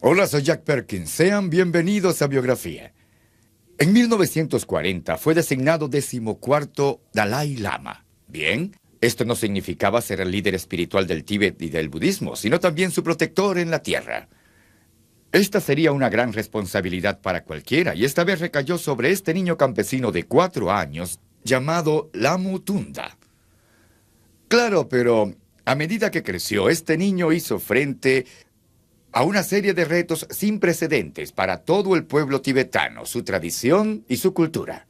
Hola, soy Jack Perkins. Sean bienvenidos a Biografía. En 1940 fue designado 14º Dalai Lama. Bien, esto no significaba ser el líder espiritual del Tíbet y del budismo, sino también su protector en la tierra. Esta sería una gran responsabilidad para cualquiera, y esta vez recayó sobre este niño campesino de 4 años, llamado Lamu Tunda. Claro, pero a medida que creció, este niño hizo frente a una serie de retos sin precedentes para todo el pueblo tibetano, su tradición y su cultura.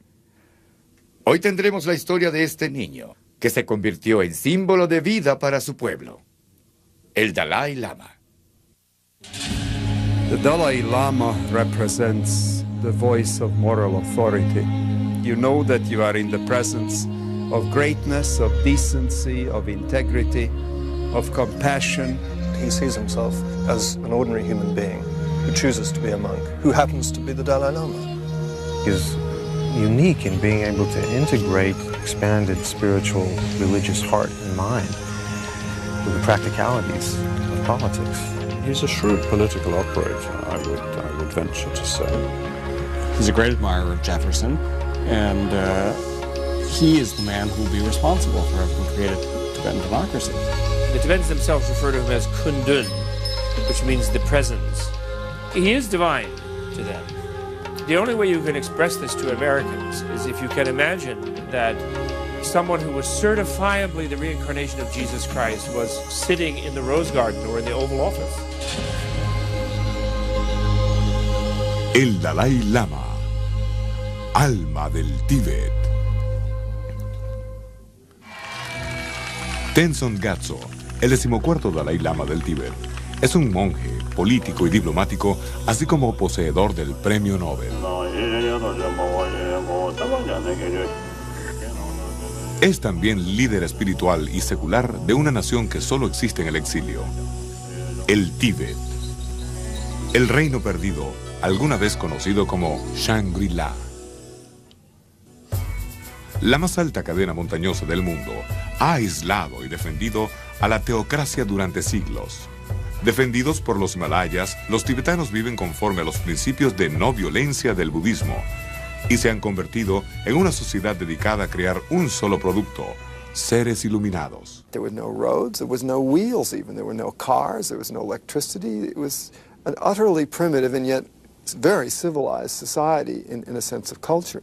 Hoy tendremos la historia de este niño, que se convirtió en símbolo de vida para su pueblo, el Dalai Lama. The Dalai Lama represents the voice of moral authority. You know that you are in the presence of greatness, of decency, of integrity, of compassion. He sees himself as an ordinary human being who chooses to be a monk, who happens to be the Dalai Lama. Is unique in being able to integrate expanded spiritual, religious heart and mind with the practicalities of politics. He's a shrewd political operator, I would venture to say. He's a great admirer of Jefferson, and he is the man who will be responsible for having created Tibetan democracy. The Tibetans themselves refer to him as Kundun, which means the presence. He is divine to them. The only way you can express this to Americans is if you can imagine that someone who was certifiably the reincarnation of Jesus Christ was sitting in the Rose Garden or in the Oval Office. El Dalai Lama, alma del Tíbet. Tenzin Gyatso, el 14º Dalai Lama del Tíbet, es un monje, político y diplomático, así como poseedor del Premio Nobel. Es también líder espiritual y secular de una nación que solo existe en el exilio, el Tíbet. El reino perdido, alguna vez conocido como Shangri-La. La más alta cadena montañosa del mundo ha aislado y defendido a la teocracia durante siglos. Defendidos por los Himalayas, los tibetanos viven conforme a los principios de no violencia del budismo y se han convertido en una sociedad dedicada a crear un solo producto, seres iluminados. There were no roads, there was no wheels even, there were no cars, there was no electricity. It was an utterly primitive and yet very civilized society in a sense of culture.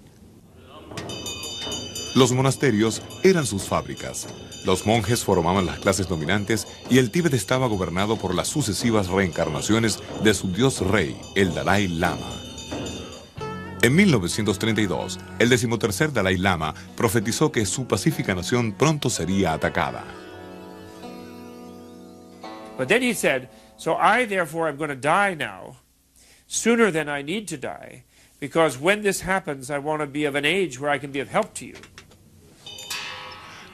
Los monasterios eran sus fábricas. Los monjes formaban las clases dominantes y el Tíbet estaba gobernado por las sucesivas reencarnaciones de su dios rey, el Dalai Lama. En 1932, el 13º Dalai Lama profetizó que su pacífica nación pronto sería atacada. But then he said, so I therefore am going to die now, sooner than I need to die, because when this happens, I want to be of an age where I can be of help to you.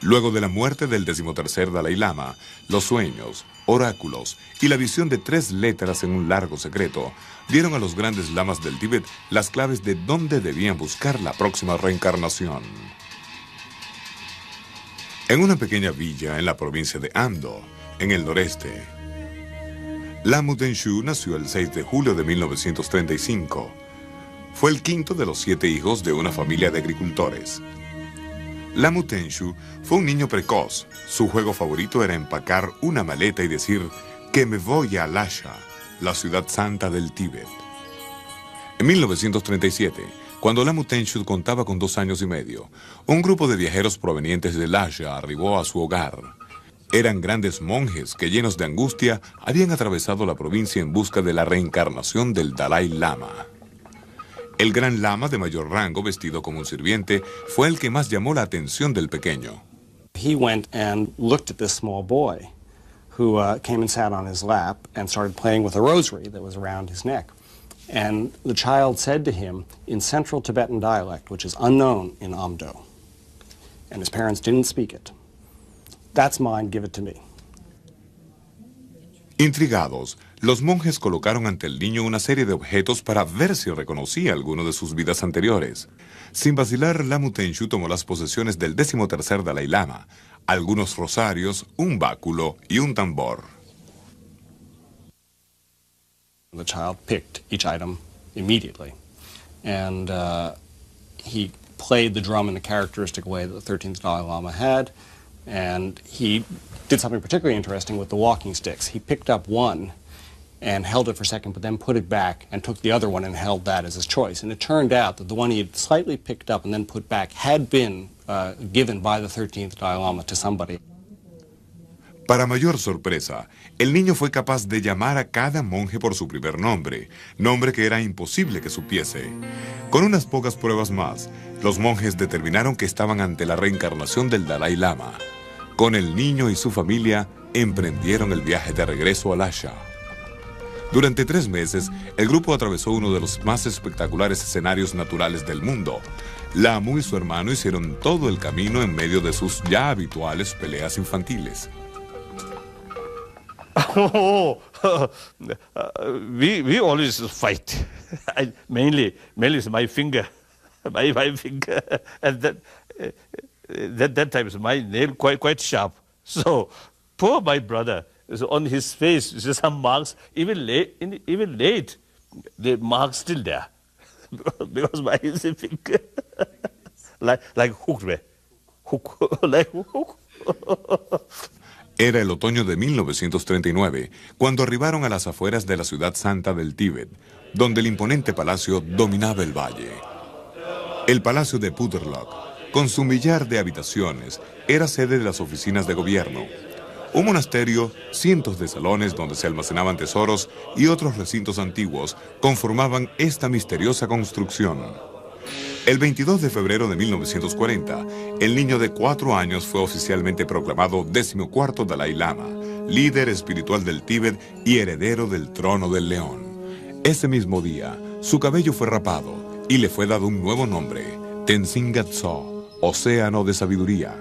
Luego de la muerte del 13º Dalai Lama, los sueños, oráculos y la visión de 3 letras en un largo secreto dieron a los grandes lamas del Tíbet las claves de dónde debían buscar la próxima reencarnación. En una pequeña villa en la provincia de Amdo, en el noreste, Lamu Tenshu nació el 6 de julio de 1935. Fue el 5º de los 7 hijos de una familia de agricultores. Lamu Tenshu fue un niño precoz. Su juego favorito era empacar una maleta y decir que me voy a Lhasa, la ciudad santa del Tíbet. En 1937, cuando Lamu Tenshu contaba con 2 años y medio, un grupo de viajeros provenientes de Lhasa arribó a su hogar. Eran grandes monjes que, llenos de angustia, habían atravesado la provincia en busca de la reencarnación del Dalai Lama. El gran lama de mayor rango, vestido como un sirviente, fue el que más llamó la atención del pequeño. He went and looked at this small boy who came and sat on his lap and started playing with a rosary that was around his neck. And the child said to him in Central Tibetan dialect, which is unknown in Amdo, and his parents didn't speak it, "That's mine, give it to me." Intrigados, los monjes colocaron ante el niño una serie de objetos para ver si reconocía alguno de sus vidas anteriores. Sin vacilar, Lamu Tenshu tomó las posesiones del 13º Dalai Lama, algunos rosarios, un báculo y un tambor. The child picked each item immediately, and he played the drum in a characteristic way that the 13th Dalai Lama had, and he did something particularly interesting with the walking sticks. He picked up one and held it for a second, but then put it back and took the other one and held that as his choice. And it turned out that the one he had slightly picked up and then put back had been given by the 13th Dalai Lama to somebody. Para mayor sorpresa, el niño fue capaz de llamar a cada monje por su primer nombre, nombre que era imposible que supiese. Con unas pocas pruebas más, los monjes determinaron que estaban ante la reencarnación del Dalai Lama. Con el niño y su familia, emprendieron el viaje de regreso a Lhasa. Durante 3 meses, el grupo atravesó uno de los más espectaculares escenarios naturales del mundo. Lamu y su hermano hicieron todo el camino en medio de sus ya habituales peleas infantiles. We always fight. mainly is my finger, my finger, and that time is my nail quite sharp. So poor my brother is on his face. There's some marks even late. The marks still there because my finger like hook, like hook. Era el otoño de 1939, cuando arribaron a las afueras de la ciudad santa del Tíbet, donde el imponente palacio dominaba el valle. El palacio de Phutterlock, con su millar de habitaciones, era sede de las oficinas de gobierno. Un monasterio, cientos de salones donde se almacenaban tesoros y otros recintos antiguos conformaban esta misteriosa construcción. El 22 de febrero de 1940, el niño de 4 años fue oficialmente proclamado 14º Dalai Lama, líder espiritual del Tíbet y heredero del trono del león. Ese mismo día, su cabello fue rapado y le fue dado un nuevo nombre, Tenzin Gyatso, Océano de Sabiduría.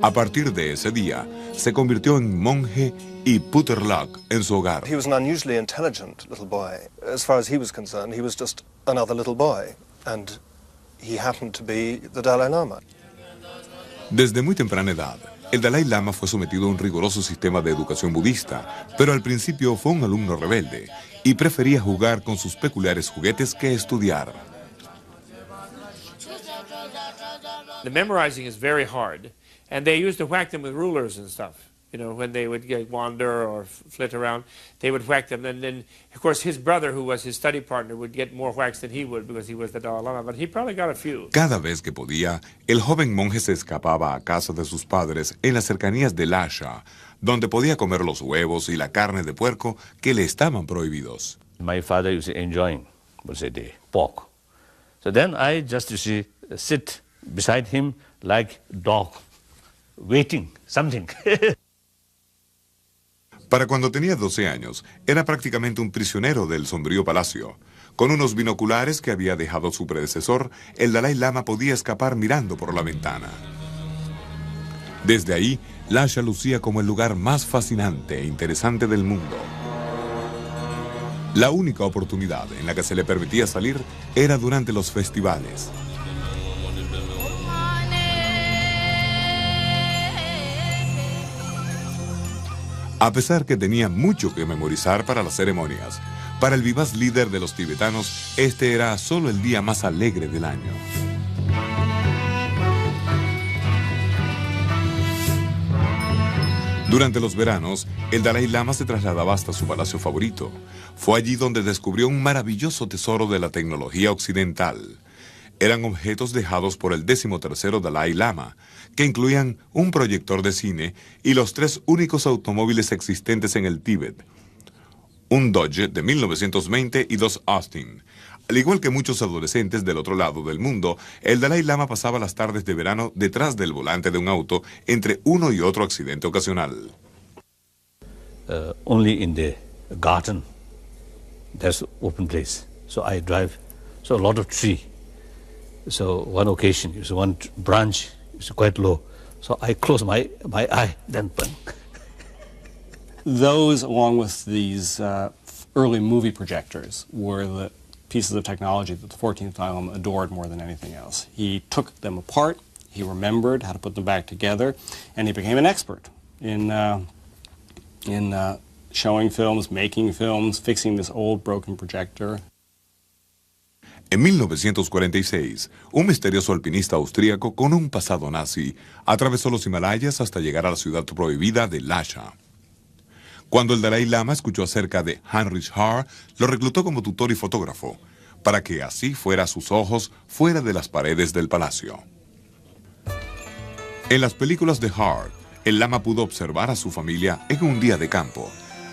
A partir de ese día, se convirtió en monje y Phutterlock en su hogar. He was an unusually intelligent little boy. As far as he was concerned, he was just another little boy, and he happened to be the Dalai Lama. Desde muy temprana edad, el Dalai Lama fue sometido a un riguroso sistema de educación budista, pero al principio fue un alumno rebelde y prefería jugar con sus peculiares juguetes que estudiar. The memorizing is very hard, and they used to whack them with rulers and stuff. You know, when they would wander or flit around, they would whack them. And then, of course, his brother, who was his study partner, would get more whacks than he would because he was the Dalai Lama, but he probably got a few. Cada vez que podía, el joven monje se escapaba a casa de sus padres en las cercanías de Lhasa, donde podía comer los huevos y la carne de puerco que le estaban prohibidos. My father used to enjoying, the pork. So then I just sit beside him like dog, waiting something. Para cuando tenía 12 años, era prácticamente un prisionero del sombrío palacio. Con unos binoculares que había dejado su predecesor, el Dalai Lama podía escapar mirando por la ventana. Desde ahí, Lhasa lucía como el lugar más fascinante e interesante del mundo. La única oportunidad en la que se le permitía salir era durante los festivales. A pesar que tenía mucho que memorizar para las ceremonias, para el vivaz líder de los tibetanos, este era solo el día más alegre del año. Durante los veranos, el Dalai Lama se trasladaba hasta su palacio favorito. Fue allí donde descubrió un maravilloso tesoro de la tecnología occidental. Eran objetos dejados por el 13º Dalai Lama, que incluían un proyector de cine y los 3 únicos automóviles existentes en el Tíbet. Un Dodge de 1920 y 2 Austin. Al igual que muchos adolescentes del otro lado del mundo, el Dalai Lama pasaba las tardes de verano detrás del volante de un auto entre uno y otro accidente ocasional. Only in the garden, there's open place. So I drive, so a lot of tree. So one occasion, one branch is quite low. So I close my eye, then burn. Those, along with these early movie projectors, were the pieces of technology that the 14th Dalai Lama adored more than anything else. He took them apart, he remembered how to put them back together, and he became an expert in showing films, making films, fixing this old broken projector. En 1946, un misterioso alpinista austríaco con un pasado nazi atravesó los Himalayas hasta llegar a la ciudad prohibida de Lhasa. Cuando el Dalai Lama escuchó acerca de Heinrich Hardt, lo reclutó como tutor y fotógrafo, para que así fuera a sus ojos fuera de las paredes del palacio. En las películas de Hardt, el Lama pudo observar a su familia en un día de campo,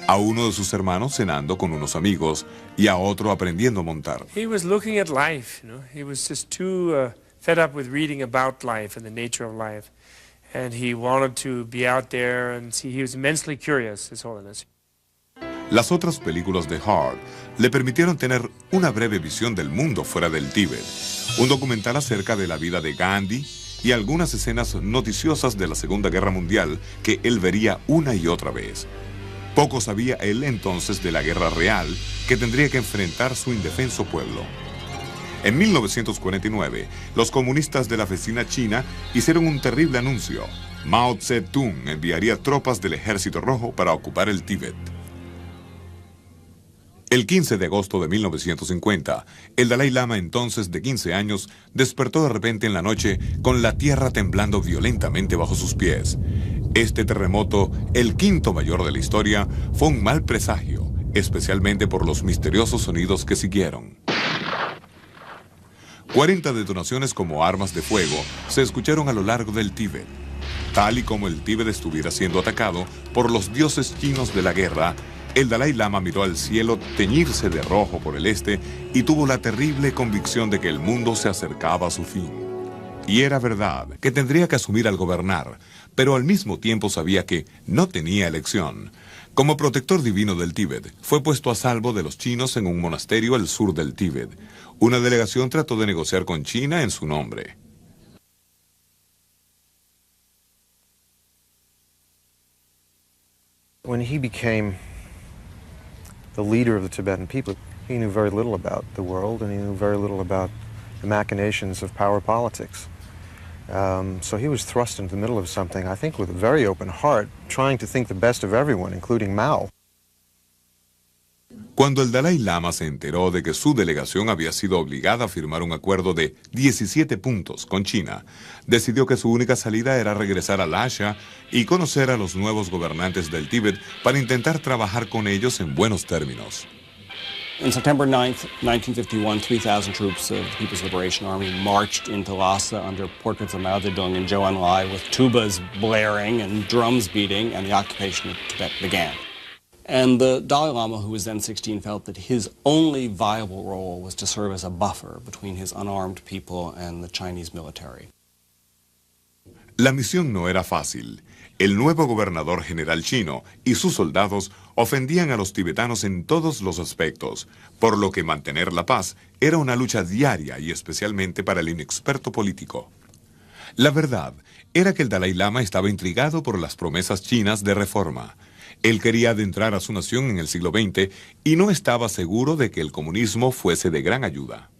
a uno de sus hermanos cenando con unos amigos y a otro aprendiendo a montar. He was looking at life, you know. He was just too fed up with reading about life and the nature of life. And he wanted to be out there and see. He was immensely curious, His Holiness. Las otras películas de Hardt le permitieron tener una breve visión del mundo fuera del Tíbet, un documental acerca de la vida de Gandhi y algunas escenas noticiosas de la Segunda Guerra Mundial que él vería una y otra vez. Poco sabía él entonces de la guerra real que tendría que enfrentar su indefenso pueblo. En 1949, los comunistas de la vecina China hicieron un terrible anuncio. Mao Zedong enviaría tropas del Ejército Rojo para ocupar el Tíbet. El 15 de agosto de 1950, el Dalai Lama, entonces de 15 años, despertó de repente en la noche con la tierra temblando violentamente bajo sus pies. Este terremoto, el quinto mayor de la historia, fue un mal presagio, especialmente por los misteriosos sonidos que siguieron. 40 detonaciones como armas de fuego se escucharon a lo largo del Tíbet. Tal y como el Tíbet estuviera siendo atacado por los dioses chinos de la guerra, el Dalai Lama miró al cielo teñirse de rojo por el este y tuvo la terrible convicción de que el mundo se acercaba a su fin. Y era verdad que tendría que asumir al gobernar, pero al mismo tiempo sabía que no tenía elección. Como protector divino del Tíbet, fue puesto a salvo de los chinos en un monasterio al sur del Tíbet. Una delegación trató de negociar con China en su nombre. When he became the leader of the Tibetan people, he knew very little about the world, and he knew very little about the machinations of power politics. So he was thrust into the middle of something, I think, with a very open heart, trying to think the best of everyone, including Mao. Cuando el Dalai Lama se enteró de que su delegación había sido obligada a firmar un acuerdo de 17 puntos con China, decidió que su única salida era regresar a Lhasa y conocer a los nuevos gobernantes del Tíbet para intentar trabajar con ellos en buenos términos. On September 9th, 1951, 3,000 troops of the People's Liberation Army marched into Lhasa under portraits of Mao Zedong and Zhou Enlai with tubas blaring and drums beating, and the occupation of Tibet began. And the Dalai Lama, who was then 16, felt that his only viable role was to serve as a buffer between his unarmed people and the Chinese military. La misión no era fácil. El nuevo gobernador general chino y sus soldados ofendían a los tibetanos en todos los aspectos, por lo que mantener la paz era una lucha diaria y especialmente para el inexperto político. La verdad era que el Dalai Lama estaba intrigado por las promesas chinas de reforma. Él quería adentrar a su nación en el siglo XX y no estaba seguro de que el comunismo fuese de gran ayuda.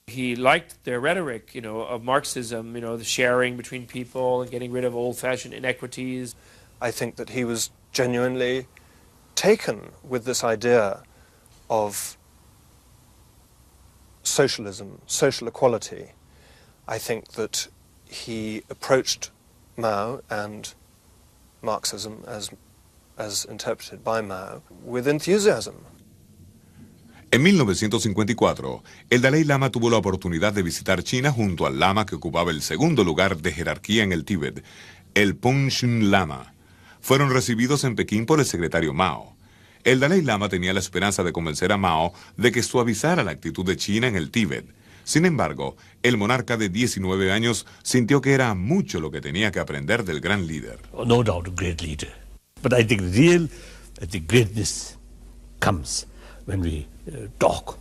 He liked their rhetoric, you know, of Marxism, you know, the sharing between people and getting rid of old-fashioned inequities. I think that he was genuinely taken with this idea of socialism, social equality. I think that he approached Mao and Marxism as interpreted by Mao with enthusiasm. En 1954, el Dalai Lama tuvo la oportunidad de visitar China junto al lama que ocupaba el segundo lugar de jerarquía en el Tíbet, el Panchen Lama. Fueron recibidos en Pekín por el secretario Mao. El Dalai Lama tenía la esperanza de convencer a Mao de que suavizara la actitud de China en el Tíbet. Sin embargo, el monarca de 19 años sintió que era mucho lo que tenía que aprender del gran líder. No doubt, a great leader. But I think the greatness comes when we talk.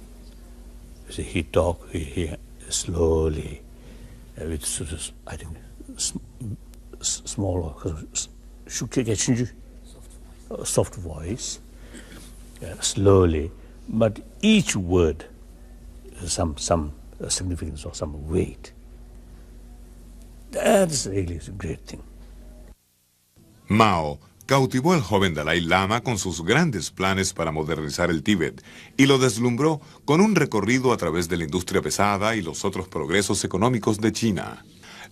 See, he talk slowly, with sort of, I think, smaller, soft voice, slowly, but each word has some significance or some weight. That's really a great thing. Mao cautivó al joven Dalai Lama con sus grandes planes para modernizar el Tíbet y lo deslumbró con un recorrido a través de la industria pesada y los otros progresos económicos de China.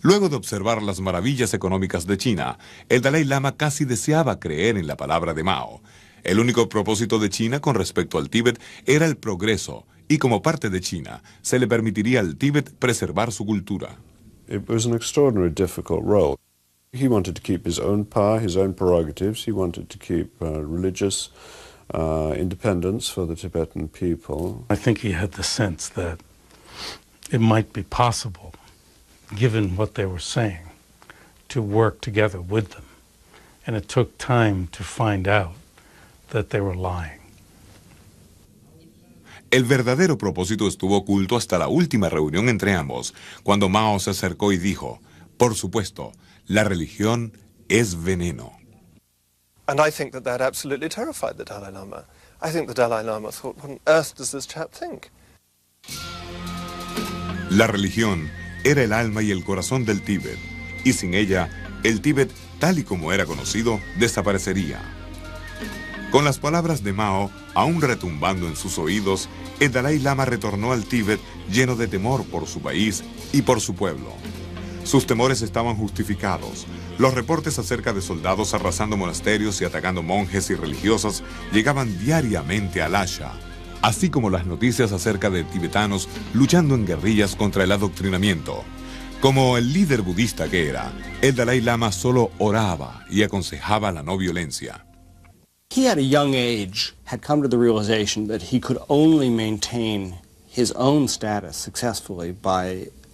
Luego de observar las maravillas económicas de China, el Dalai Lama casi deseaba creer en la palabra de Mao. El único propósito de China con respecto al Tíbet era el progreso, y como parte de China, se le permitiría al Tíbet preservar su cultura. It was an extraordinarily difficult role. He wanted to keep his own power, his own prerogatives. He wanted to keep religious independence for the Tibetan people. I think he had the sense that it might be possible, given what they were saying, to work together with them. And it took time to find out that they were lying. El verdadero propósito estuvo oculto hasta la última reunión entre ambos, cuando Mao se acercó y dijo, por supuesto, la religión es veneno. And I think that absolutely terrified the Dalai Lama. I think the Dalai Lama thought, what on earth does this chap think? La religión era el alma y el corazón del Tíbet, y sin ella, el Tíbet, tal y como era conocido, desaparecería. Con las palabras de Mao aún retumbando en sus oídos, el Dalai Lama retornó al Tíbet lleno de temor por su país y por su pueblo. Sus temores estaban justificados. Los reportes acerca de soldados arrasando monasterios y atacando monjes y religiosas llegaban diariamente a Lhasa, así como las noticias acerca de tibetanos luchando en guerrillas contra el adoctrinamiento. Como el líder budista que era, el Dalai Lama solo oraba y aconsejaba la no violencia. He at a young age had come to the realization that he could only maintain his own status successfully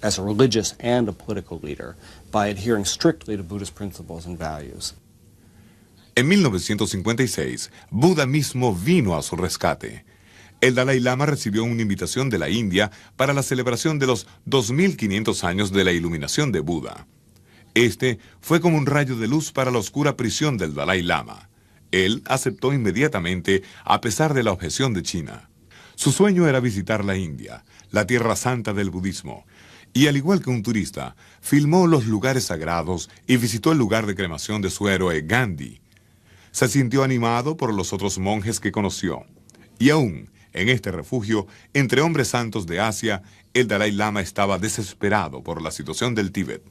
as a religious and a political leader, by adhering strictly to Buddhist principles and values. En 1956, Buda mismo vino a su rescate. El Dalai Lama recibió una invitación de la India para la celebración de los 2500 años de la iluminación de Buda. Este fue como un rayo de luz para la oscura prisión del Dalai Lama. Él aceptó inmediatamente, a pesar de la objeción de China. Su sueño era visitar la India, la tierra santa del budismo, y al igual que un turista, filmó los lugares sagrados y visitó el lugar de cremación de su héroe Gandhi. Se sintió animado por los otros monjes que conoció. Y aún, en este refugio, entre hombres santos de Asia, el Dalai Lama estaba desesperado por la situación del Tíbet.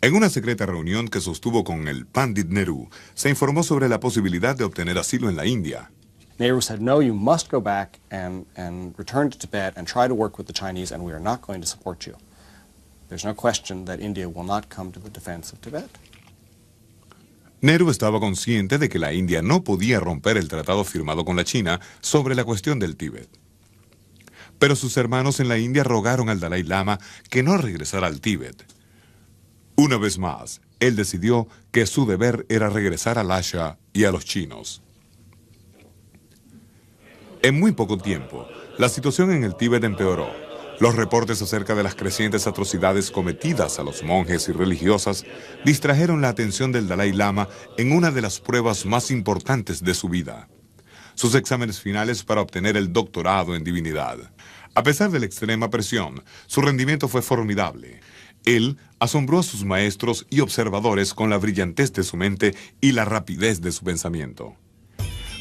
En una secreta reunión que sostuvo con el Pandit Nehru, se informó sobre la posibilidad de obtener asilo en la India. Nehru said, no, you must go back and return to Tibet and try to work with the Chinese, and we are not going to support you. There's no question that India will not come to the defense of Tibet. Nehru estaba consciente de que la India no podía romper el tratado firmado con la China sobre la cuestión del Tíbet. Pero sus hermanos en la India rogaron al Dalai Lama que no regresara al Tíbet. Una vez más, él decidió que su deber era regresar a Lhasa y a los chinos. En muy poco tiempo, la situación en el Tíbet empeoró. Los reportes acerca de las crecientes atrocidades cometidas a los monjes y religiosas distrajeron la atención del Dalai Lama en una de las pruebas más importantes de su vida: sus exámenes finales para obtener el doctorado en divinidad. A pesar de la extrema presión, su rendimiento fue formidable. Él asombró a sus maestros y observadores con la brillantez de su mente y la rapidez de su pensamiento.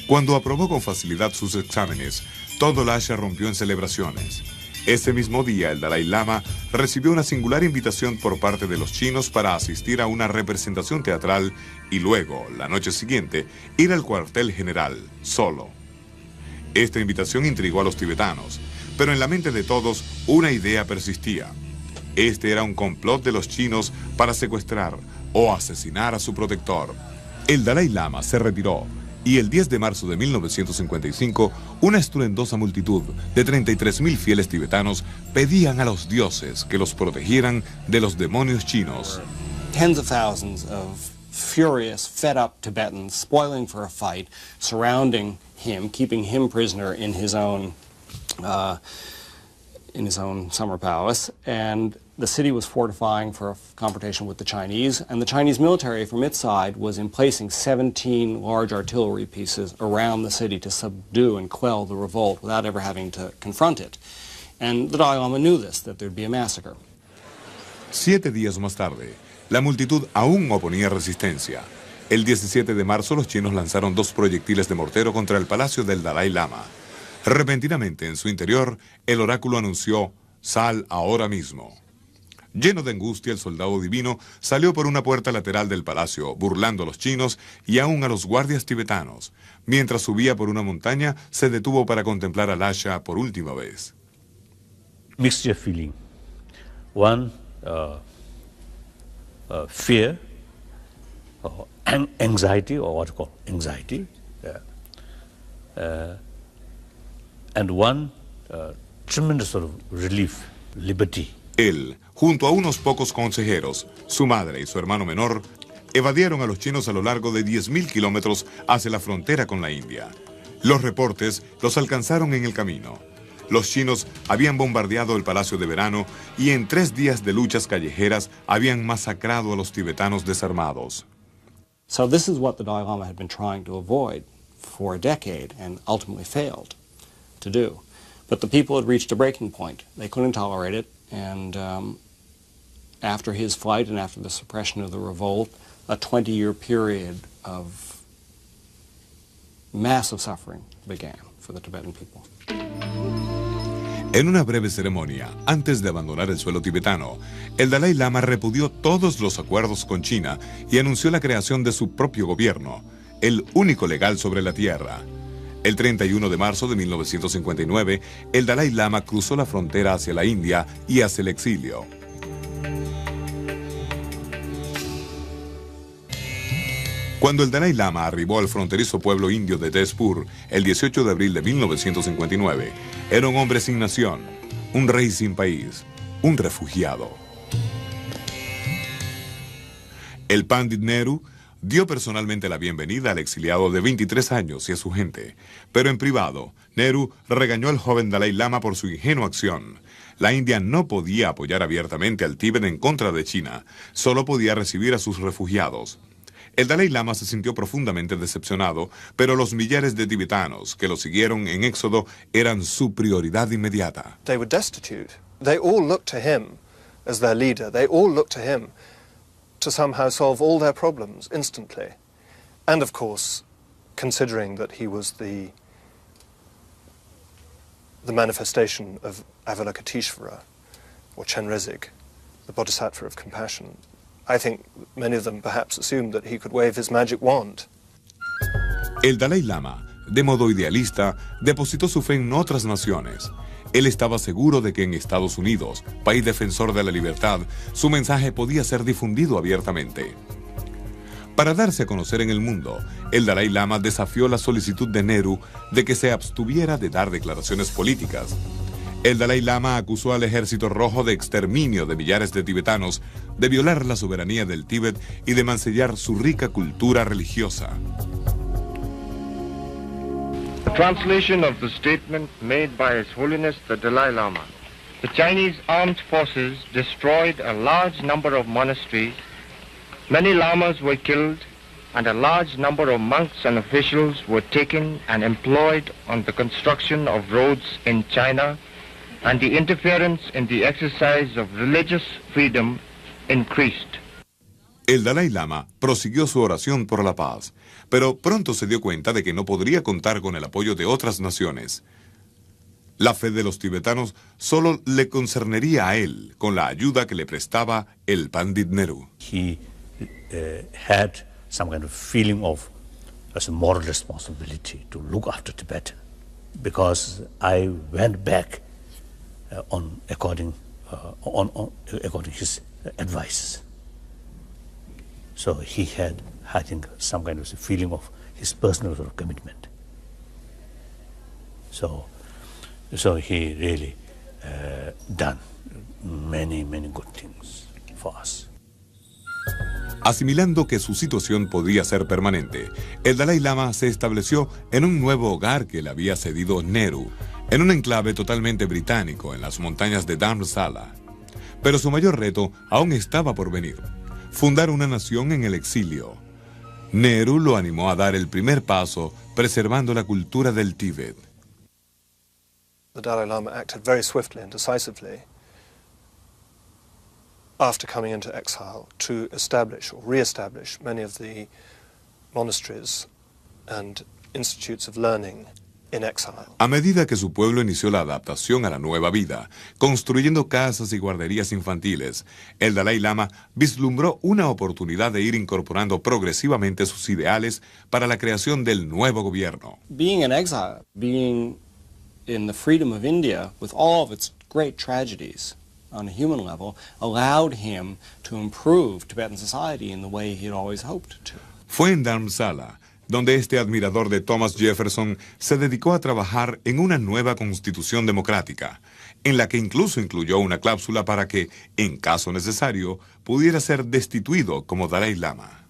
Cuando aprobó con facilidad sus exámenes, todo Lhasa rompió en celebraciones. Ese mismo día, el Dalai Lama recibió una singular invitación por parte de los chinos para asistir a una representación teatral y luego, la noche siguiente, ir al cuartel general, solo. Esta invitación intrigó a los tibetanos, pero en la mente de todos una idea persistía. Este era un complot de los chinos para secuestrar o asesinar a su protector. El Dalai Lama se retiró, y el 10 de marzo de 1955, una estruendosa multitud de 33,000 fieles tibetanos pedían a los dioses que los protegieran de los demonios chinos. Tens of thousands of furious, fed-up Tibetans spoiling for a fight, surrounding him, keeping him prisoner in his own summer palace, and the city was fortifying for a confrontation with the Chinese, and the Chinese military from its side was emplacing 17 large artillery pieces around the city to subdue and quell the revolt without ever having to confront it. And the Dalai Lama knew this, that there'd be a massacre. 7 días más tarde, la multitud aún oponía resistencia. El 17 de marzo los chinos lanzaron 2 proyectiles de mortero contra el palacio del Dalai Lama. Repentinamente, en su interior, el oráculo anunció: «Sal ahora mismo». Lleno de angustia, el soldado divino salió por una puerta lateral del palacio, burlando a los chinos y aún a los guardias tibetanos. Mientras subía por una montaña, se detuvo para contemplar a Lasha por última vez. Mixture feeling. One, fear, or anxiety, or what you call anxiety, and one tremendous sort of relief, liberty. Él, junto a unos pocos consejeros, su madre y su hermano menor, evadieron a los chinos a lo largo de 10.000 kilómetros hacia la frontera con la India. Los reportes los alcanzaron en el camino. Los chinos habían bombardeado el Palacio de Verano y en 3 días de luchas callejeras habían masacrado a los tibetanos desarmados. So this is what the Dalai Lama had been trying to avoid for a decade and ultimately failed to do. But the people had reached a breaking point. They couldn't tolerate it, and after his flight and after the suppression of the revolt, a 20-year period of massive suffering began for the Tibetan people. En una breve ceremonia, antes de abandonar el suelo tibetano, el Dalai Lama repudió todos los acuerdos con China y anunció la creación de su propio gobierno, el único legal sobre la tierra. El 31 de marzo de 1959, el Dalai Lama cruzó la frontera hacia la India y hacia el exilio. Cuando el Dalai Lama arribó al fronterizo pueblo indio de Tezpur el 18 de abril de 1959, era un hombre sin nación, un rey sin país, un refugiado. El Pandit Nehru dio personalmente la bienvenida al exiliado de 23 años y a su gente, pero en privado, Nehru regañó al joven Dalai Lama por su ingenua acción. La India no podía apoyar abiertamente al Tíbet en contra de China, solo podía recibir a sus refugiados. El Dalai Lama se sintió profundamente decepcionado, pero los millares de tibetanos que lo siguieron en éxodo eran su prioridad inmediata. They were destitute. They all looked to him as their leader. They all looked to him to somehow solve all their problems instantly. And of course, considering that he was the manifestation of Avalokiteshvara, or Chenrezig, the Bodhisattva of compassion, I think many of them perhaps assumed that he could wave his magic wand. El Dalai Lama, de modo idealista, depositó su fe en otras naciones. Él estaba seguro de que en Estados Unidos, país defensor de la libertad, su mensaje podía ser difundido abiertamente. Para darse a conocer en el mundo, el Dalai Lama desafió la solicitud de Nehru de que se abstuviera de dar declaraciones políticas. El Dalai Lama acusó al Ejército Rojo de exterminio de millares de tibetanos, de violar la soberanía del Tíbet y de mancillar su rica cultura religiosa. A translation of the statement made by His Holiness the Dalai Lama. The Chinese armed forces destroyed a large number of monasteries, many lamas were killed, and a large number of monks and officials were taken and employed on the construction of roads in China, and the interference in the exercise of religious freedom increased. El Dalai Lama prosiguió su oración por la paz, pero pronto se dio cuenta de que no podría contar con el apoyo de otras naciones. La fe de los tibetanos solo le concernería a él con la ayuda que le prestaba el Pandit Nehru. He had some kind of feeling of as a moral responsibility to look after Tibet, because I went back according his advice. So he had, I think, some kind of a feeling of his personal sort of commitment. So he really done many good things for us. Asimilando que su situación podía ser permanente, el Dalai Lama se estableció en un nuevo hogar que le había cedido Nehru, en un enclave totalmente británico en las montañas de Dharamsala. Pero su mayor reto aún estaba por venir: fundar una nación en el exilio. Nehru lo animó a dar el primer paso, preservando la cultura del Tíbet. The Dalai Lama acted very swiftly and decisively after coming into exile to establish or re-establish many of the monasteries and institutes of learning in exile. A medida que su pueblo inició la adaptación a la nueva vida, construyendo casas y guarderías infantiles, el Dalai Lama vislumbró una oportunidad de ir incorporando progresivamente sus ideales para la creación del nuevo gobierno. Being in exile, being in the freedom of India with all of its great tragedies on a human level, allowed him to improve Tibetan society in the way he had always hoped to. Fue en Dharamsala donde este admirador de Thomas Jefferson se dedicó a trabajar en una nueva constitución democrática, en la que incluso incluyó una cláusula para que, en caso necesario, pudiera ser destituido como Dalai Lama.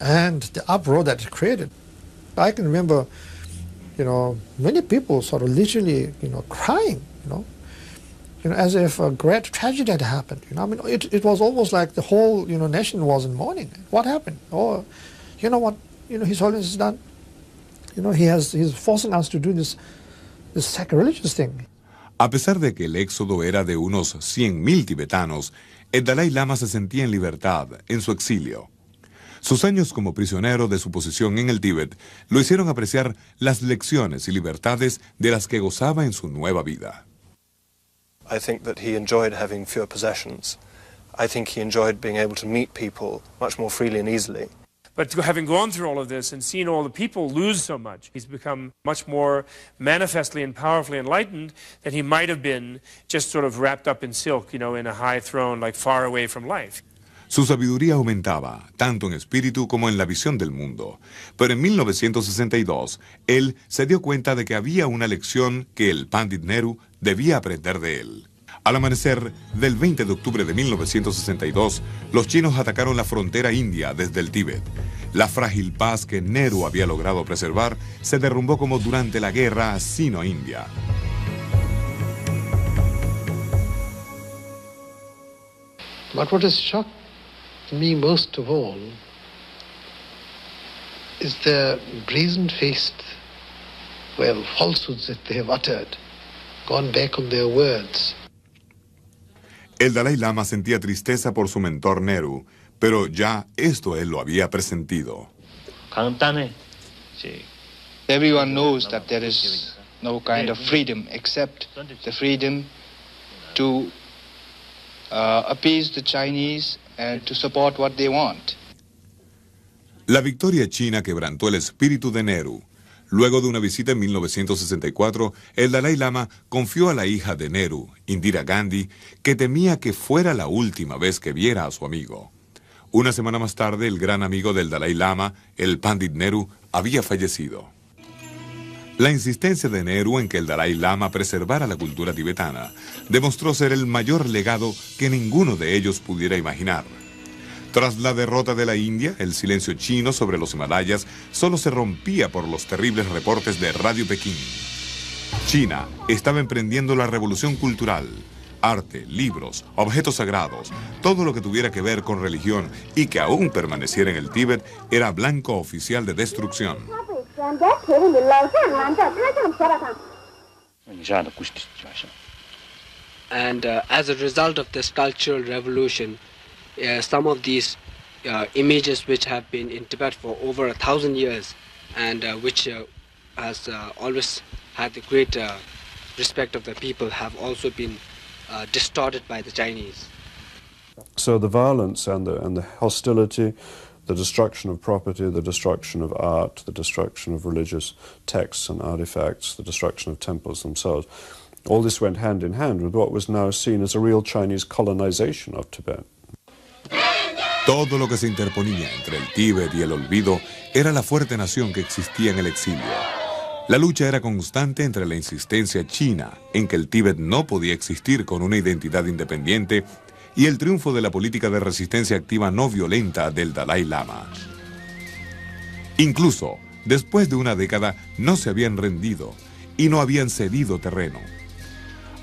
And the uproar that it created, I can remember, many people sort of literally, crying, as if a great tragedy had happened. It was almost like the whole, nation was in mourning. What happened? Oh, you know what? His Holiness has done. He's forcing us to do this sacrilegious thing. A pesar de que el éxodo era de unos 100.000 tibetanos, el Dalai Lama se sentía en libertad en su exilio. Sus años como prisionero de su posición en el Tíbet lo hicieron apreciar las lecciones y libertades de las que gozaba en su nueva vida. I think that he enjoyed having fewer possessions. I think he enjoyed being able to meet people much more freely and easily. But having gone through all of this and seen all the people lose so much, he's become much more manifestly and powerfully enlightened than he might have been just sort of wrapped up in silk, in a high throne, like far away from life. Su sabiduría aumentaba, tanto en espíritu como en la visión del mundo. Pero en 1962, él se dio cuenta de que había una lección que el Pandit Nehru debía aprender de él. Al amanecer del 20 de octubre de 1962, los chinos atacaron la frontera india desde el Tíbet. La frágil paz que Nehru había logrado preservar se derrumbó como durante la guerra sino-india. But what has shocked me most of all is the brazen-faced, falsehoods that they have uttered, gone back on their words. El Dalai Lama sentía tristeza por su mentor Nehru, pero ya esto él lo había presentido. Everyone knows that there is no kind of freedom except the freedom to appease the Chinese and to support what they want. La victoria china quebrantó el espíritu de Nehru. Luego de una visita en 1964, el Dalai Lama confió a la hija de Nehru, Indira Gandhi, que temía que fuera la última vez que viera a su amigo. Una semana más tarde, el gran amigo del Dalai Lama, el Pandit Nehru, había fallecido. La insistencia de Nehru en que el Dalai Lama preservara la cultura tibetana demostró ser el mayor legado que ninguno de ellos pudiera imaginar. Tras la derrota de la India, el silencio chino sobre los Himalayas solo se rompía por los terribles reportes de Radio Pekín. China estaba emprendiendo la revolución cultural. Arte, libros, objetos sagrados, todo lo que tuviera que ver con religión y que aún permaneciera en el Tíbet era blanco oficial de destrucción. And as a result of this cultural revolution, some of these images which have been in Tibet for over 1,000 years and which has always had the great respect of the people have also been distorted by the Chinese. So the violence and the hostility, the destruction of property, the destruction of art, the destruction of religious texts and artifacts, the destruction of temples themselves, all this went hand in hand with what was now seen as a real Chinese colonization of Tibet. Todo lo que se interponía entre el Tíbet y el olvido era la fuerte nación que existía en el exilio. La lucha era constante entre la insistencia china en que el Tíbet no podía existir con una identidad independiente y el triunfo de la política de resistencia activa no violenta del Dalai Lama. Incluso, después de una década, no se habían rendido y no habían cedido terreno.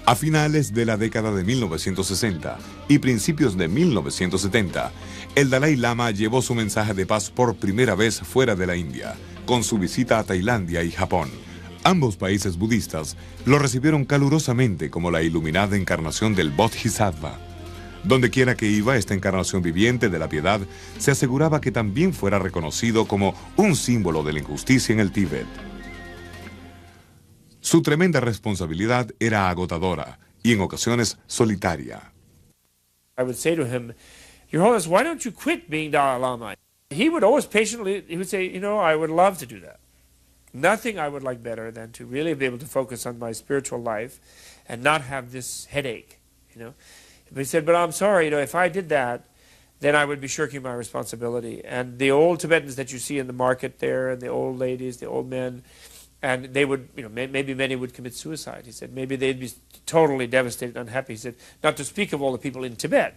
A finales de la década de 1960 y principios de 1970, el Dalai Lama llevó su mensaje de paz por primera vez fuera de la India, con su visita a Tailandia y Japón. Ambos países budistas lo recibieron calurosamente como la iluminada encarnación del Bodhisattva. Donde quiera que iba, esta encarnación viviente de la piedad se aseguraba que también fuera reconocido como un símbolo de la injusticia en el Tíbet. Su tremenda responsabilidad era agotadora y en ocasiones solitaria. I would say to him, Your Holiness, why don't you quit being Dalai Lama? He would always patiently, he would say, you know, I would love to do that. Nothing I would like better than to really be able to focus on my spiritual life and not have this headache, you know. But he said, but I'm sorry, you know, if I did that, then I would be shirking my responsibility. And the old Tibetans that you see in the market there, and the old ladies, the old men, and they would, you know, maybe many would commit suicide. He said, maybe they'd be totally devastated, unhappy. He said, not to speak of all the people in Tibet.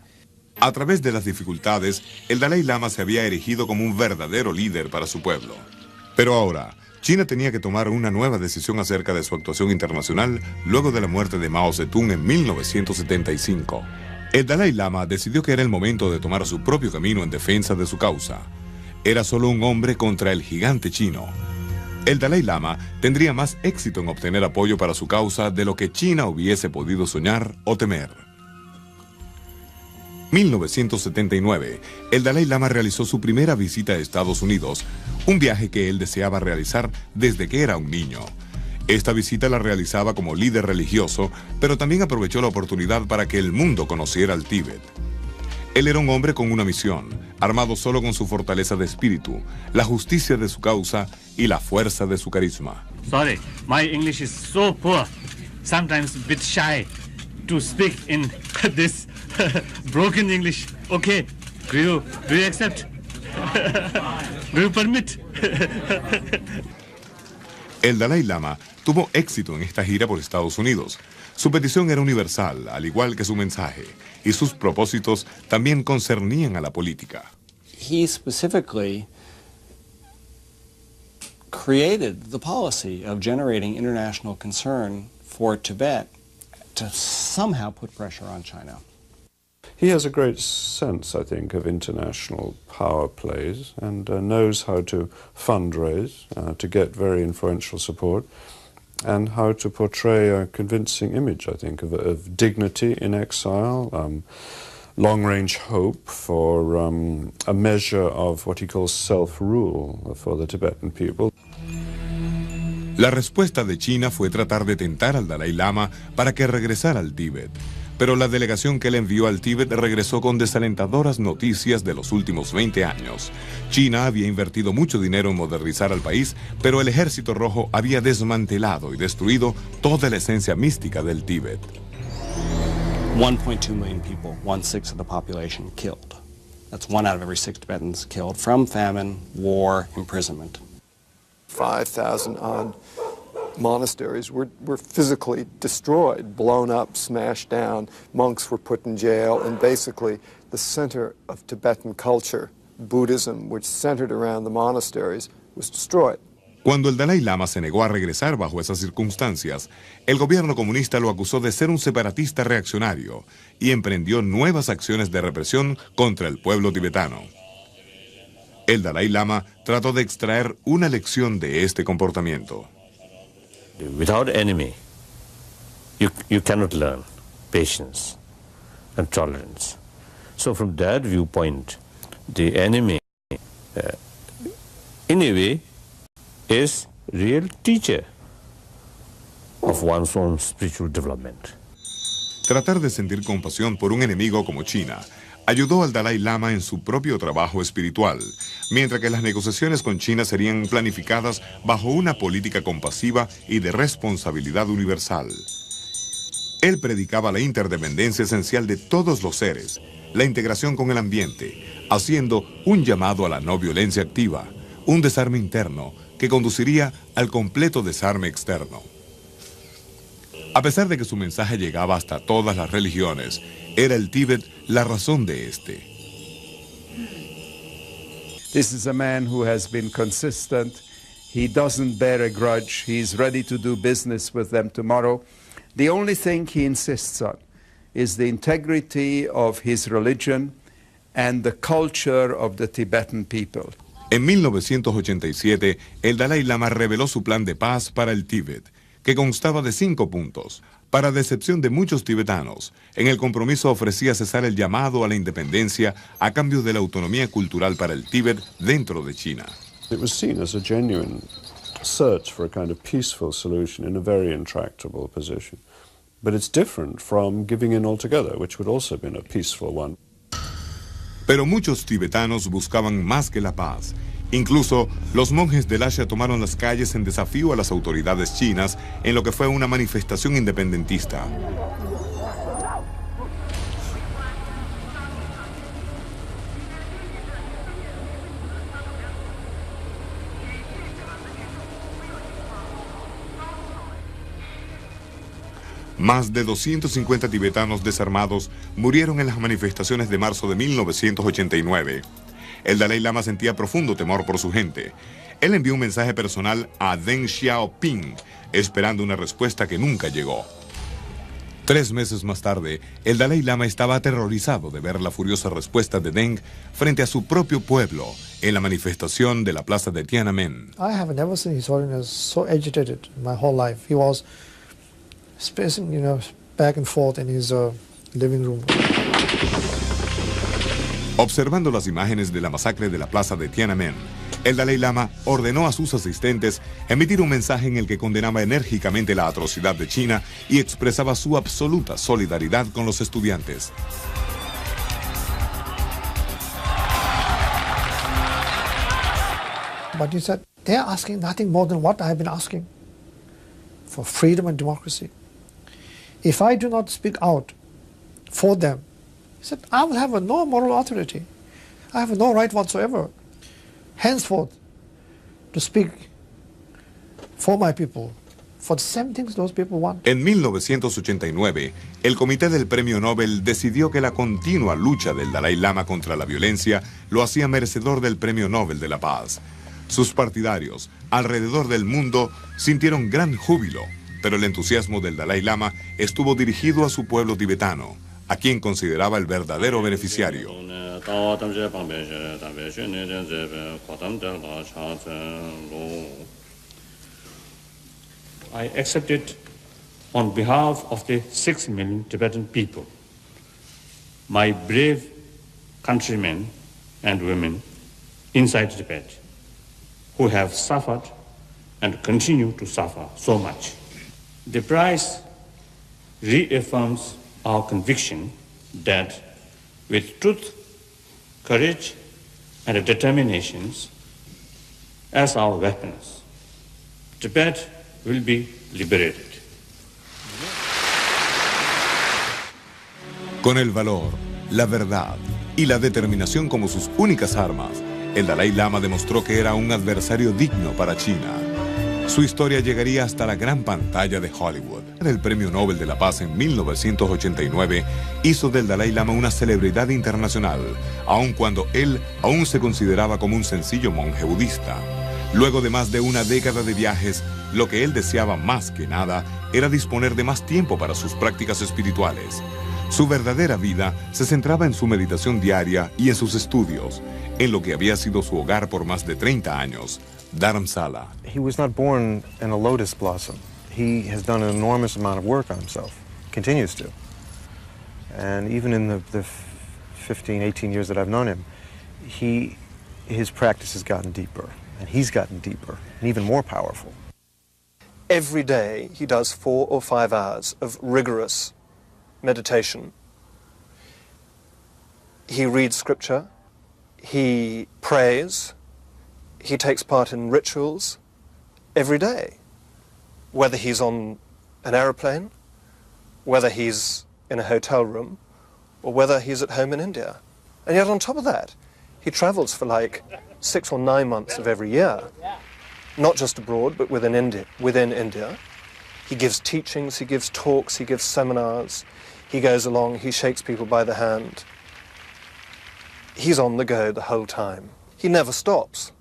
A través de las dificultades, el Dalai Lama se había erigido como un verdadero líder para su pueblo. Pero ahora, China tenía que tomar una nueva decisión acerca de su actuación internacional luego de la muerte de Mao Zedong en 1975. El Dalai Lama decidió que era el momento de tomar su propio camino en defensa de su causa. Era solo un hombre contra el gigante chino. El Dalai Lama tendría más éxito en obtener apoyo para su causa de lo que China hubiese podido soñar o temer. 1979, el Dalai Lama realizó su primera visita a Estados Unidos, un viaje que él deseaba realizar desde que era un niño. Esta visita la realizaba como líder religioso, pero también aprovechó la oportunidad para que el mundo conociera al Tíbet. Él era un hombre con una misión, armado solo con su fortaleza de espíritu, la justicia de su causa y la fuerza de su carisma. Sorry, my English is so poor, sometimes a bit shy to speak in this broken English. Okay, do you accept? Do you permit? El Dalai Lama tuvo éxito en esta gira por Estados Unidos. Su petición era universal, al igual que su mensaje, y sus propósitos también concernían a la política. He specifically created the policy of generating international concern for Tibet to somehow put pressure on China. He has a great sense, I think, of international power plays and knows how to fundraise, to get very influential support, and how to portray a convincing image, I think, of dignity in exile, long-range hope for a measure of what he calls self-rule for the Tibetan people. La respuesta de China fue tratar de tentar al Dalai Lama para que regresara al Tíbet. Pero la delegación que él envió al Tíbet regresó con desalentadoras noticias de los últimos 20 años. China había invertido mucho dinero en modernizar al país, pero el Ejército Rojo había desmantelado y destruido toda la esencia mística del Tíbet. 1.2 million people, 1/6 of the population killed. That's 1 out of every 6 Tibetans killed from famine, war, imprisonment. 5,000 odd monasteries were physically destroyed, blown up, smashed down. Monks were put in jail, and basically the center of Tibetan culture, Buddhism, which centered around the monasteries, was destroyed. Cuando el Dalai Lama se negó a regresar bajo esas circunstancias, el gobierno comunista lo acusó de ser un separatista reaccionario y emprendió nuevas acciones de represión contra el pueblo tibetano. El Dalai Lama trató de extraer una lección de este comportamiento. Without enemy, you cannot learn patience and tolerance. So from that viewpoint, the enemy, in a way, is real teacher of one's own spiritual development. Tratar de sentir compasión por un enemigo como China ayudó al Dalai Lama en su propio trabajo espiritual, mientras que las negociaciones con China serían planificadas bajo una política compasiva y de responsabilidad universal. Él predicaba la interdependencia esencial de todos los seres, la integración con el ambiente, haciendo un llamado a la no violencia activa, un desarme interno que conduciría al completo desarme externo. A pesar de que su mensaje llegaba hasta todas las religiones, era el Tíbet la razón de este. This is a man who has been consistent. He doesn't bear a grudge. He's ready to do business with them tomorrow. The only thing he insists on is the integrity of his religion and the culture of the Tibetan people. En 1987, el Dalai Lama reveló su plan de paz para el Tíbet, que constaba de 5 puntos. Para decepción de muchos tibetanos, en el compromiso ofrecía cesar el llamado a la independencia a cambio de la autonomía cultural para el Tíbet dentro de China. It was seen as a genuine search for a kind of peaceful solution in a very intractable position. But it's different from giving in altogether, which would also have been a peaceful one. Pero muchos tibetanos buscaban más que la paz. Incluso los monjes de Lhasa tomaron las calles en desafío a las autoridades chinas en lo que fue una manifestación independentista. Más de 250 tibetanos desarmados murieron en las manifestaciones de marzo de 1989. El Dalai Lama sentía profundo temor por su gente. Él envió un mensaje personal a Deng Xiaoping, esperando una respuesta que nunca llegó. 3 meses más tarde, el Dalai Lama estaba aterrorizado de ver la furiosa respuesta de Deng frente a su propio pueblo en la manifestación de la plaza de Tiananmen. I have never seen His Holiness so agitated in my whole life. He was spacing, back and forth in his living room. Observando las imágenes de la masacre de la plaza de Tiananmen, el Dalai Lama ordenó a sus asistentes emitir un mensaje en el que condenaba enérgicamente la atrocidad de China y expresaba su absoluta solidaridad con los estudiantes. But he said, they are asking nothing more than what I have been asking, for freedom and democracy. If I do not speak out for them, he said, I will have no moral authority. I have no right whatsoever, henceforth, to speak for my people, for the same things those people want. En 1989, el Comité del Premio Nobel decidió que la continua lucha del Dalai Lama contra la violencia lo hacía merecedor del Premio Nobel de la Paz. Sus partidarios, alrededor del mundo, sintieron gran júbilo, pero el entusiasmo del Dalai Lama estuvo dirigido a su pueblo tibetano, a quien consideraba el verdadero beneficiario. I accept it on behalf of the 6 million Tibetan people, my brave countrymen and women inside Tibet, who have suffered and continue to suffer so much. The prize reaffirms our conviction that with truth, courage, and determinations as our weapons, Tibet will be liberated. Con el valor, la verdad y la determinación como sus únicas armas, el Dalai Lama demostró que era un adversario digno para China. Su historia llegaría hasta la gran pantalla de Hollywood. El Premio Nobel de la Paz en 1989 hizo del Dalai Lama una celebridad internacional, aun cuando él aún se consideraba como un sencillo monje budista. Luego de más de una década de viajes, lo que él deseaba más que nada era disponer de más tiempo para sus prácticas espirituales. Su verdadera vida se centraba en su meditación diaria y en sus estudios, en lo que había sido su hogar por más de 30 años, Dharamsala. He was not born in a lotus blossom. He has done an enormous amount of work on himself, continues to. And even in the 15, 18 years that I've known him, his practice has gotten deeper, and he's gotten deeper, and even more powerful. Every day he does 4 or 5 hours of rigorous meditation. He reads scripture, he prays, he takes part in rituals every day, whether he's on an aeroplane, whether he's in a hotel room, or whether he's at home in India. And yet on top of that, he travels for like 6 or 9 months of every year, not just abroad, but within India. He gives teachings, he gives talks, he gives seminars, he goes along, he shakes people by the hand. He's on the go the whole time. He never stops.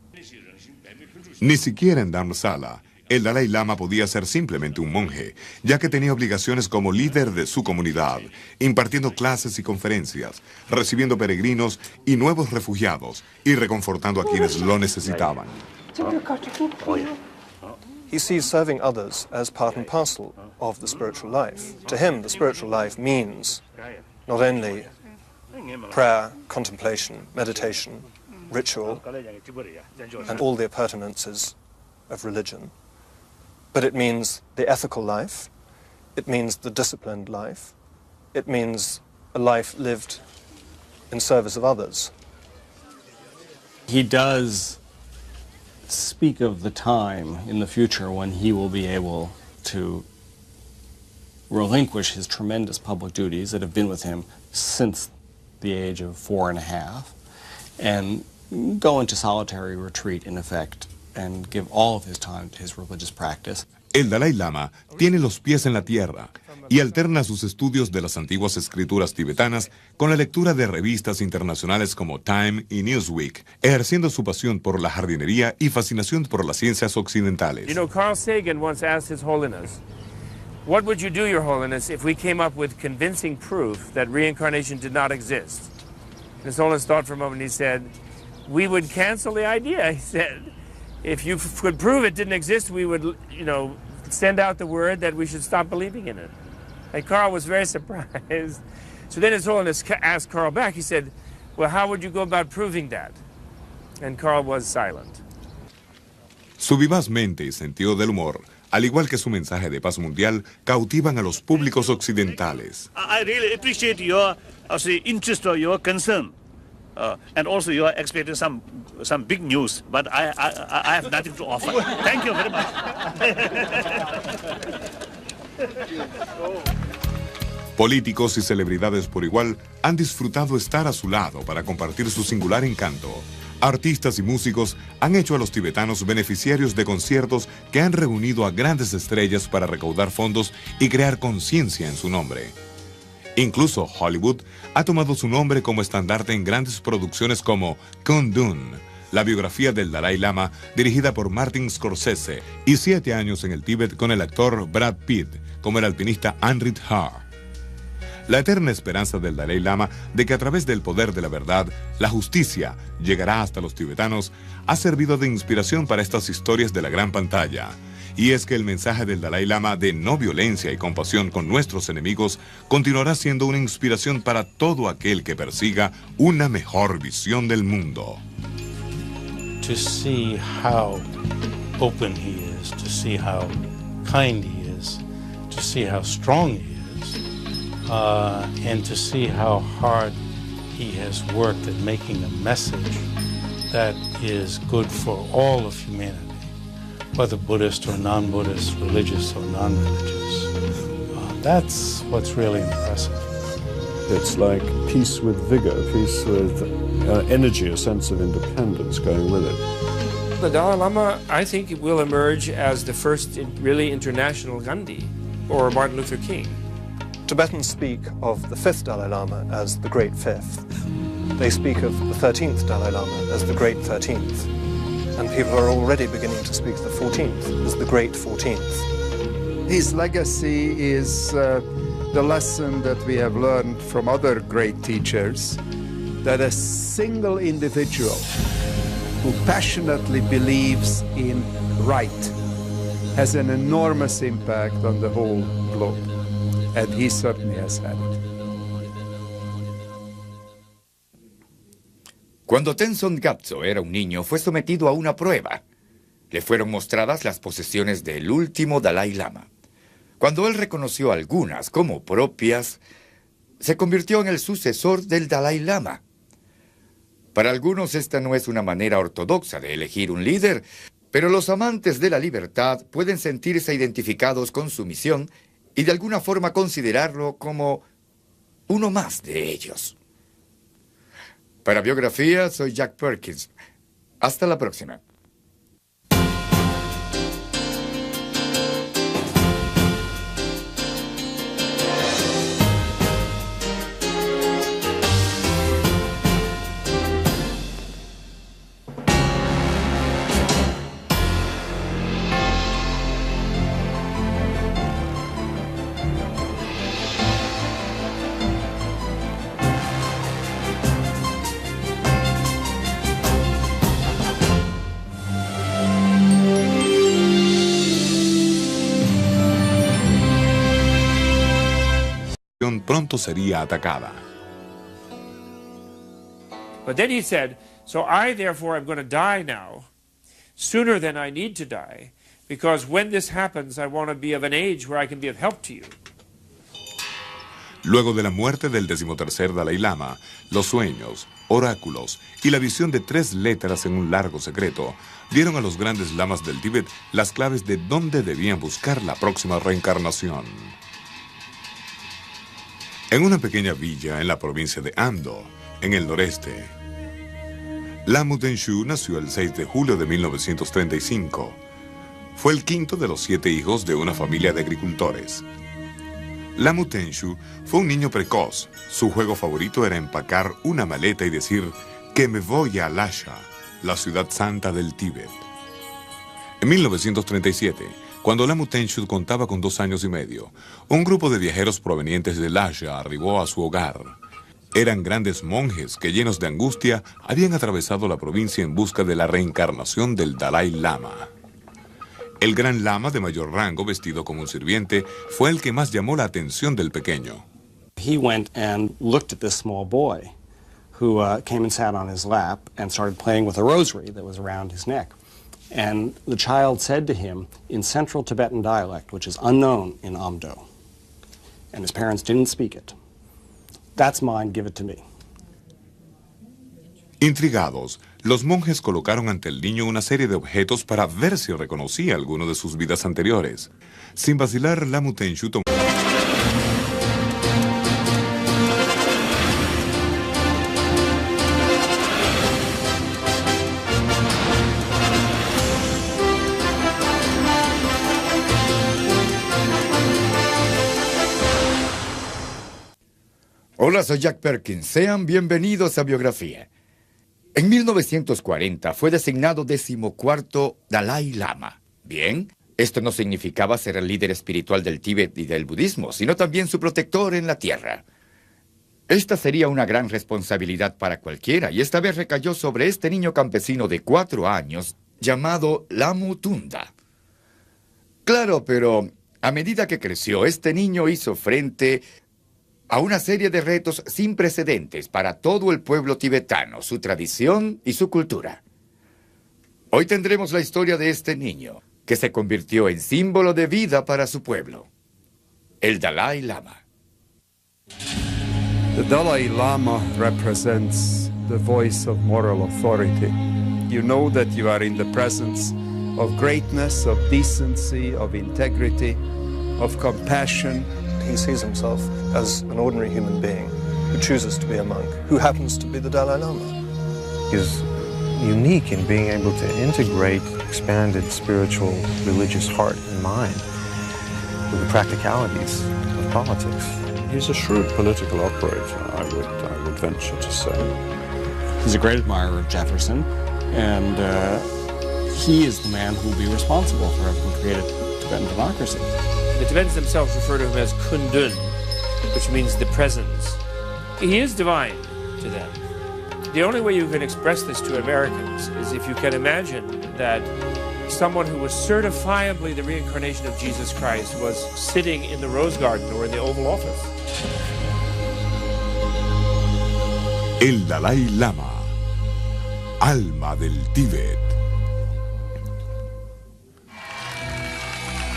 Ni siquiera en Dharamsala, el Dalai Lama podía ser simplemente un monje, ya que tenía obligaciones como líder de su comunidad, impartiendo clases y conferencias, recibiendo peregrinos y nuevos refugiados, y reconfortando a quienes lo necesitaban. He sees serving others as part and parcel of the spiritual life. To him, the spiritual life means not only prayer, contemplation, meditation, ritual, and all the appurtenances of religion, but it means the ethical life, it means the disciplined life, it means a life lived in service of others. He does speak of the time in the future when he will be able to relinquish his tremendous public duties that have been with him since the age of 4.5 and go into solitary retreat, in effect, and give all of his time to his religious practice. El Dalai Lama tiene los pies en la tierra y alterna sus estudios de las antiguas escrituras tibetanas con la lectura de revistas internacionales como Time y Newsweek, ejerciendo su pasión por la jardinería y fascinación por las ciencias occidentales. You know, Carl Sagan once asked His Holiness, "What would you do, Your Holiness, if we came up with convincing proof that reincarnation did not exist?" And His Holiness thought for a moment and he said, "We would cancel the idea." He said, "If you could prove it didn't exist, we would, you know, send out the word that we should stop believing in it." And Carl was very surprised. So then His Holiness asked Carl back. He said, "Well, how would you go about proving that?" And Carl was silent. Su vivaz mente y sentido del humor, al igual que su mensaje de paz mundial, cautivan a los públicos occidentales. I really appreciate your interest or your concern. And also you are expecting some big news, but I have nothing to offer. Thank you very much. Políticos y celebridades por igual han disfrutado estar a su lado para compartir su singular encanto. Artistas y músicos han hecho a los tibetanos beneficiarios de conciertos que han reunido a grandes estrellas para recaudar fondos y crear conciencia en su nombre. Incluso Hollywood ha tomado su nombre como estandarte en grandes producciones como Kundun, la biografía del Dalai Lama dirigida por Martin Scorsese, y 7 años en el Tíbet con el actor Brad Pitt como el alpinista Anrit Har. La eterna esperanza del Dalai Lama de que a través del poder de la verdad, la justicia llegará hasta los tibetanos, ha servido de inspiración para estas historias de la gran pantalla. Y es que el mensaje del Dalai Lama de no violencia y compasión con nuestros enemigos continuará siendo una inspiración para todo aquel que persiga una mejor visión del mundo. To see how open he is, to see how kind he is, to see how strong he is, and to see how hard he has worked at making a message that is good for all of humanity, whether Buddhist or non-Buddhist, religious or non-religious. That's what's really impressive. It's like peace with vigor, peace with energy, a sense of independence going with it. The Dalai Lama, I think, will emerge as the first really international Gandhi or Martin Luther King. Tibetans speak of the 5th Dalai Lama as the Great Fifth. They speak of the 13th Dalai Lama as the Great 13th. And people are already beginning to speak of the 14th as the Great 14th. His legacy is the lesson that we have learned from other great teachers, that a single individual who passionately believes in right has an enormous impact on the whole globe. And he certainly has had it. Cuando Tenzon Gyatso era un niño, fue sometido a una prueba. Le fueron mostradas las posesiones del último Dalai Lama. Cuando él reconoció algunas como propias, se convirtió en el sucesor del Dalai Lama. Para algunos esta no es una manera ortodoxa de elegir un líder, pero los amantes de la libertad pueden sentirse identificados con su misión y de alguna forma considerarlo como uno más de ellos. Para Biografía, soy Jack Perkins. Hasta la próxima. nación pronto sería atacada. But then he said, so I therefore am going to die now, sooner than I need to die, because when this happens, I want to be of an age where I can be of help to you. Luego de la muerte del 13º Dalai Lama, los sueños, oráculos y la visión de 3 letras en un largo secreto dieron a los grandes lamas del Tíbet las claves de dónde debían buscar la próxima reencarnación. En una pequeña villa en la provincia de Ando, en el noreste, Lamu Tenshu nació el 6 de julio de 1935. Fue el quinto de los 7 hijos de una familia de agricultores. Lamu Tenshu fue un niño precoz. Su juego favorito era empacar una maleta y decir que me voy a Lhasa, la ciudad santa del Tíbet. En 1937, cuando Lamu Tenshu contaba con 2 años y medio, un grupo de viajeros provenientes de Lhasa arribó a su hogar. Eran grandes monjes que, llenos de angustia, habían atravesado la provincia en busca de la reencarnación del Dalai Lama. El gran lama de mayor rango, vestido como un sirviente, fue el que más llamó la atención del pequeño. He went and looked at this small boy who came and sat on his lap and started playing with a rosary that was around his neck. And the child said to him in Central Tibetan dialect, which is unknown in Amdo, and his parents didn't speak it, "That's mine, give it to me." Intrigados, los monjes colocaron ante el niño una serie de objetos para ver si reconocía alguno de sus vidas anteriores. Sin vacilar, Lamu Tenshu tomó... Hola, soy Jack Perkins. Sean bienvenidos a Biografía. En 1940 fue designado 14º Dalai Lama. Bien, esto no significaba ser el líder espiritual del Tíbet y del budismo, sino también su protector en la tierra. Esta sería una gran responsabilidad para cualquiera, y esta vez recayó sobre este niño campesino de 4 años, llamado Lamu Tunda. Claro, pero a medida que creció, este niño hizo frente a una serie de retos sin precedentes para todo el pueblo tibetano, su tradición y su cultura. Hoy tendremos la historia de este niño, que se convirtió en símbolo de vida para su pueblo, el Dalai Lama. The Dalai Lama represents the voice of moral authority. You know that you are in the presence of greatness, of decency, of integrity, of compassion. He sees himself as an ordinary human being who chooses to be a monk, who happens to be the Dalai Lama. Is unique in being able to integrate expanded spiritual, religious heart and mind with the practicalities of politics. He's a shrewd political operator, I would venture to say. He's a great admirer of Jefferson, and he is the man who will be responsible for having created Tibetan democracy. The Tibetans themselves refer to him as Kundun, which means the presence. He is divine to them. The only way you can express this to Americans is if you can imagine that someone who was certifiably the reincarnation of Jesus Christ was sitting in the Rose Garden or in the Oval Office. El Dalai Lama, alma del Tíbet.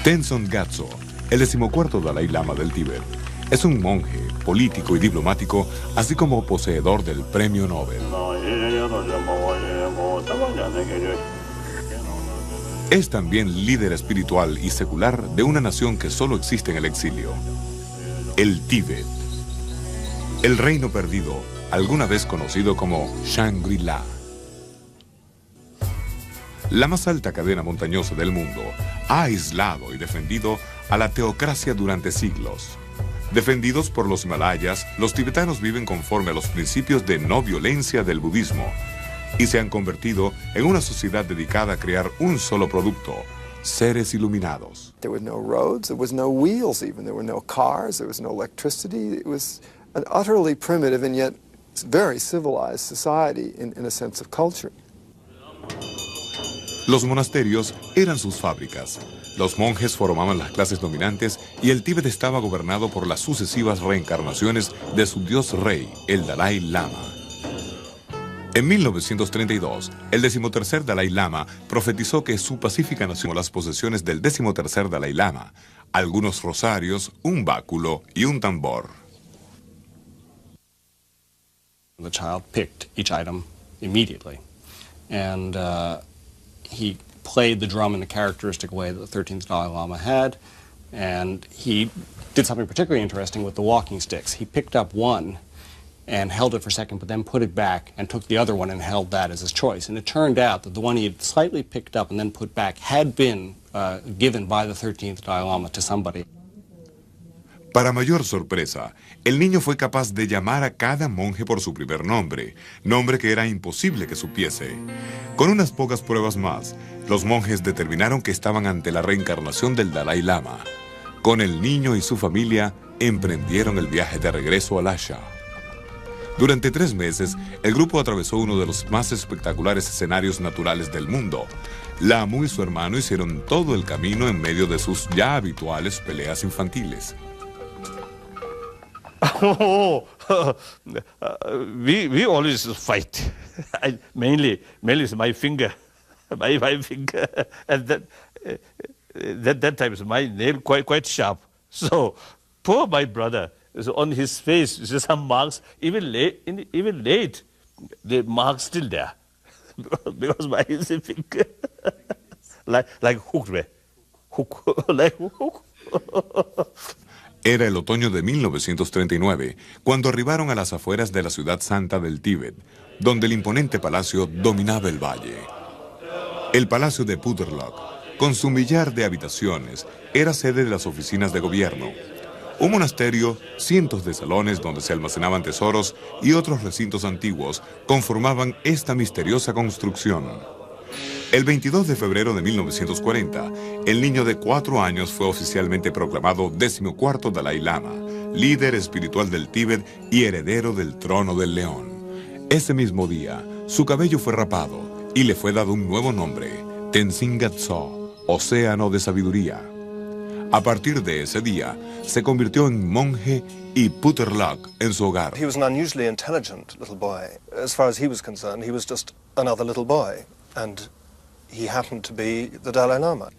Tenzon Gyatso, el 14º Dalai Lama del Tíbet, es un monje, político y diplomático, así como poseedor del Premio Nobel. Es también líder espiritual y secular de una nación que solo existe en el exilio, el Tíbet, el reino perdido, alguna vez conocido como Shangri-La. La más alta cadena montañosa del mundo ha aislado y defendido a la teocracia durante siglos. Defendidos por los Himalayas, los tibetanos viven conforme a los principios de no violencia del budismo y se han convertido en una sociedad dedicada a crear un solo producto, seres iluminados. There were no roads, there was no wheels even, there were no cars, there was no electricity. It was an utterly primitive and yet very civilized society in a sense of culture. Los monasterios eran sus fábricas. Los monjes formaban las clases dominantes y el Tíbet estaba gobernado por las sucesivas reencarnaciones de su dios rey, el Dalai Lama. En 1932, el 13º Dalai Lama profetizó que su pacífica nación las posesiones del 13º Dalai Lama, algunos rosarios, un báculo y un tambor. The child picked each item immediately, and he played the drum in a characteristic way that the 13th Dalai Lama had, and he did something particularly interesting with the walking sticks. He picked up one and held it for a second, but then put it back and took the other one and held that as his choice. And it turned out that the one he had slightly picked up and then put back had been given by the 13th Dalai Lama to somebody. Para mayor sorpresa, el niño fue capaz de llamar a cada monje por su primer nombre, nombre que era imposible que supiese. Con unas pocas pruebas más, los monjes determinaron que estaban ante la reencarnación del Dalai Lama. Con el niño y su familia, emprendieron el viaje de regreso a Lhasa. Durante 3 meses, el grupo atravesó uno de los más espectaculares escenarios naturales del mundo. Lamu y su hermano hicieron todo el camino en medio de sus ya habituales peleas infantiles. We always fight. Mainly it's my finger, my finger, and that time is my nail quite sharp. So poor my brother. So on his face, some marks, even late, the marks still there, because my finger, like hook, like hook. Era el otoño de 1939, cuando arribaron a las afueras de la ciudad santa del Tíbet, donde el imponente palacio dominaba el valle. El palacio de Phutterlock, con su millar de habitaciones, era sede de las oficinas de gobierno. Un monasterio, cientos de salones donde se almacenaban tesoros y otros recintos antiguos conformaban esta misteriosa construcción. El 22 de febrero de 1940, el niño de 4 años fue oficialmente proclamado 14º Dalai Lama, líder espiritual del Tíbet y heredero del trono del león. Ese mismo día, su cabello fue rapado y le fue dado un nuevo nombre, Tenzin Gyatso, Océano de Sabiduría. A partir de ese día, se convirtió en monje y Phutterlock en su hogar. He was an unusually intelligent little boy. As far as he was concerned, he was just another little boy, and he happened to be the Dalai Lama.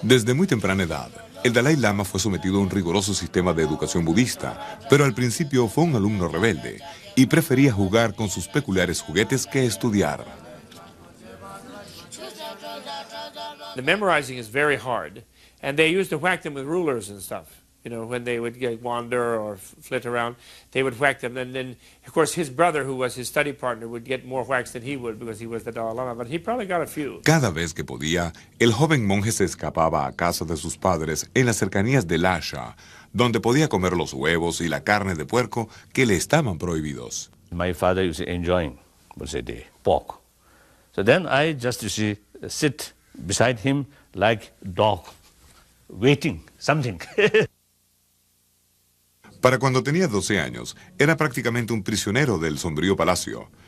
Desde muy temprana edad, el Dalai Lama fue sometido a un riguroso sistema de educación budista, pero al principio fue un alumno rebelde y prefería jugar con sus peculiares juguetes que estudiar. The memorizing is very hard, and they used to whack them with rulers and stuff. You know, when they would wander or flit around, they would whack them. And then, of course, his brother, who was his study partner, would get more whacks than he would because he was the Dalai Lama, but he probably got a few. Cada vez que podía, el joven monje se escapaba a casa de sus padres en las cercanías de Lhasa, donde podía comer los huevos y la carne de puerco que le estaban prohibidos. My father used to enjoying, the pork. So then I just sit beside him like dog, waiting something. Para cuando tenía 12 años, era prácticamente un prisionero del sombrío palacio.